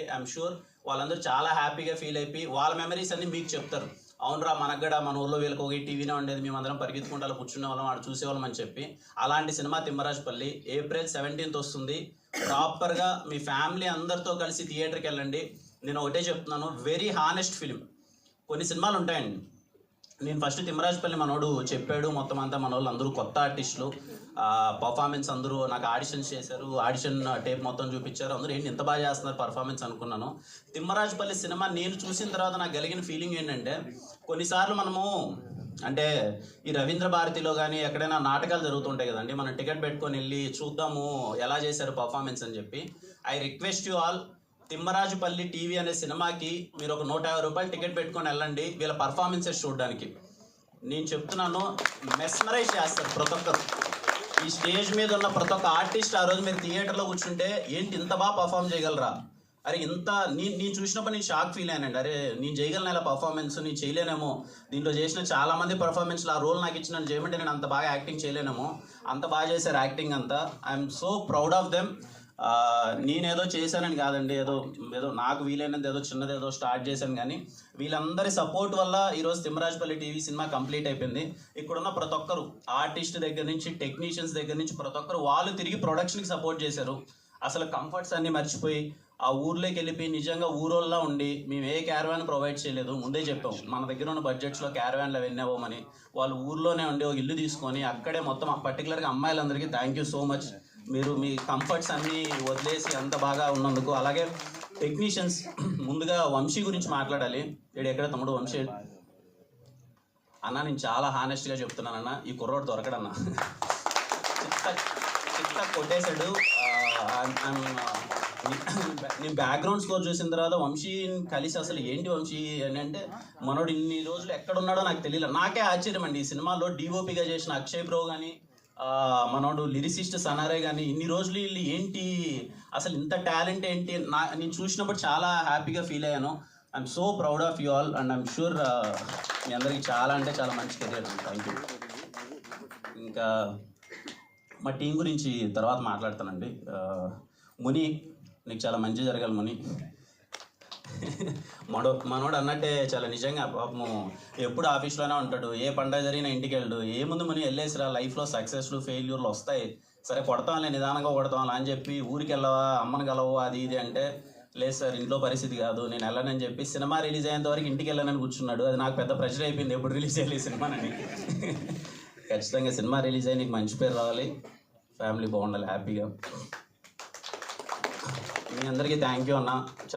I'm sure వాళ్ళందరూ చాలా హ్యాపీగా ఫీల్ అయిపోయి వాళ్ళ మెమరీస్ అన్ని మీకు చెప్తారు. అవునరా, మనకు కూడా మన ఊళ్ళో వీళ్ళకి ఒక టీవీనే ఉండేది, మేమందరం పరిగెత్తుకుంటా కూర్చునే వాళ్ళం, వాడు చూసేవాళ్ళం అని చెప్పి. అలాంటి సినిమా తిమ్మరాజుపల్లి April 17th వస్తుంది. ప్రాపర్గా మీ ఫ్యామిలీ అందరితో కలిసి థియేటర్కి వెళ్ళండి. నేను ఒకటే చెప్తున్నాను, వెరీ హానెస్ట్ ఫిలిం. కొన్ని సినిమాలు ఉంటాయండి, నేను ఫస్ట్ తిమ్మరాజుపల్లి మనోడు చెప్పాడు, మొత్తం అంతా మన వాళ్ళు అందరూ కొత్త ఆర్టిస్టులు, పర్ఫార్మెన్స్ అందరూ నాకు ఆడిషన్స్ చేశారు, ఆడిషన్ టేప్ మొత్తం చూపించారు, అందరూ ఏంటి ఇంత బాగా చేస్తున్నారు పర్ఫార్మెన్స్ అనుకున్నాను. తిమ్మరాజుపల్లి సినిమా నేను చూసిన తర్వాత నాకు కలిగిన ఫీలింగ్ ఏంటంటే, కొన్నిసార్లు మనము అంటే ఈ రవీంద్ర భారతిలో కానీ ఎక్కడైనా నాటకాలు జరుగుతుంటాయి కదండి, మనం టికెట్ పెట్టుకొని వెళ్ళి చూద్దాము ఎలా చేశారు పర్ఫార్మెన్స్ అని చెప్పి. I request you all, Thimmarajupalli TV అనే సినిమాకి మీరు ఒక 150 రూపాయలు టికెట్ పెట్టుకొని వెళ్ళండి వీళ్ళ పర్ఫార్మెన్సెస్ చూడడానికి. నేను చెప్తున్నాను, మెస్మరైజ్ చేస్తారు ప్రతి ఒక్కరు. ఈ స్టేజ్ మీద ఉన్న ప్రతి ఒక్క ఆర్టిస్ట్ ఆ రోజు మీరు థియేటర్లో కూర్చుంటే ఏంటి ఇంత బాగా పర్ఫామ్ చేయగలరా, అరే ఇంత నేను చూసినప్పుడు నేను షాక్ ఫీల్ అయ్యానండి. అరే నేను చేయగలను ఇలా పర్ఫార్మెన్స్, నేను చేయలేనేమో, దీంట్లో చేసిన చాలామంది పర్ఫార్మెన్స్లో ఆ రోల్ నాకు ఇచ్చిన చేయమంటే నేను అంత బాగా యాక్టింగ్ చేయలేనేమో, అంత బాగా చేశారు యాక్టింగ్ అంతా. I'm so proud of them. నేనేదో చేశానని కాదండి, ఏదో నాకు వీలైనంత ఏదో చిన్నదేదో స్టార్ట్ చేశాను, కానీ వీళ్ళందరి సపోర్ట్ వల్ల ఈరోజు తిమ్మరాజుపల్లి టీవీ సినిమా కంప్లీట్ అయిపోయింది. ఇక్కడున్న ప్రతి ఒక్కరు ఆర్టిస్ట్ దగ్గర నుంచి టెక్నీషియన్స్ దగ్గర నుంచి ప్రతి ఒక్కరు వాళ్ళు తిరిగి ప్రొడక్షన్కి సపోర్ట్ చేశారు. అసలు కంఫర్ట్స్ అన్నీ మర్చిపోయి ఆ ఊర్లోకి వెళ్ళిపోయి నిజంగా ఊరోళ్ళ ఉండి మేము ఏ క్యారవాన్ ప్రొవైడ్ చేయలేదు, ముందే చెప్పాం మన దగ్గర ఉన్న బడ్జెట్స్లో క్యారవాన్లు విన్నామని. వాళ్ళు ఊర్లోనే ఉండి ఒక ఇల్లు తీసుకొని అక్కడే మొత్తం పర్టికులర్గా అమ్మాయిలందరికీ థ్యాంక్ యూ సో మచ్. మీరు మీ కంఫర్ట్స్ అన్నీ వదిలేసి అంత బాగా ఉన్నందుకు. అలాగే టెక్నీషియన్స్, ముందుగా వంశీ గురించి మాట్లాడాలి. వీడు ఎక్కడ తమ్ముడు వంశీ అన్న, నేను చాలా హానెస్ట్గా చెప్తున్నానన్న, ఈ కుర్రోడు దొరకడన్నా, చిత్త కొట్టేశాడు. నేను బ్యాక్గ్రౌండ్ స్కోర్ చూసిన తర్వాత వంశీని కలిసి అసలు ఏంటి వంశీ అని అంటే, మనోడు ఇన్ని రోజులు ఎక్కడున్నాడో నాకు తెలియదు. నాకే ఆశ్చర్యం అండి, ఈ సినిమాలో డిఓపిగా చేసిన అక్షయ్ బ్రో కానీ మనోడు లిరిసిస్ట్ సనారే కానీ ఇన్ని రోజులు వీళ్ళు ఏంటి అసలు ఇంత టాలెంట్ ఏంటి నేను చూసినప్పుడు చాలా హ్యాపీగా ఫీల్ అయ్యాను. I'm so proud of you all and I'm sure మీ అందరికీ చాలా అంటే చాలా మంచి కెరియర్. Thank you. ఇంకా మా టీం గురించి తర్వాత మాట్లాడతానండి. ముని, నీకు చాలా మంచి జరగాలి ముని. మనోడు అన్నట్టే చాలా నిజంగా పాపము ఎప్పుడు ఆఫీస్లోనే ఉంటాడు, ఏ పండగ జరిగినా ఇంటికి వెళ్ళడు. ఏముంది ముని వెళ్ళేసిరా, లైఫ్లో సక్సెస్లు ఫెయిల్యూర్లు వస్తాయి, సరే కొడతాంలే నిదానంగా కొడతాం అని చెప్పి ఊరికి వెళ్ళవా అమ్మని కలవు అది ఇది అంటే, లేదు సార్ ఇంట్లో పరిస్థితి కాదు నేను వెళ్ళనని చెప్పి సినిమా రిలీజ్ అయ్యేంత వరకు ఇంటికి వెళ్ళనని కూర్చున్నాడు. అది నాకు పెద్ద ప్రెషర్ అయిపోయింది, ఎప్పుడు రిలీజ్ అయ్యాలి సినిమానని. ఖచ్చితంగా సినిమా రిలీజ్ అయ్యి నీకు మంచి పేరు రావాలి, ఫ్యామిలీ బాగుండాలి హ్యాపీగా. మీ అందరికీ థ్యాంక్ యూ అన్న.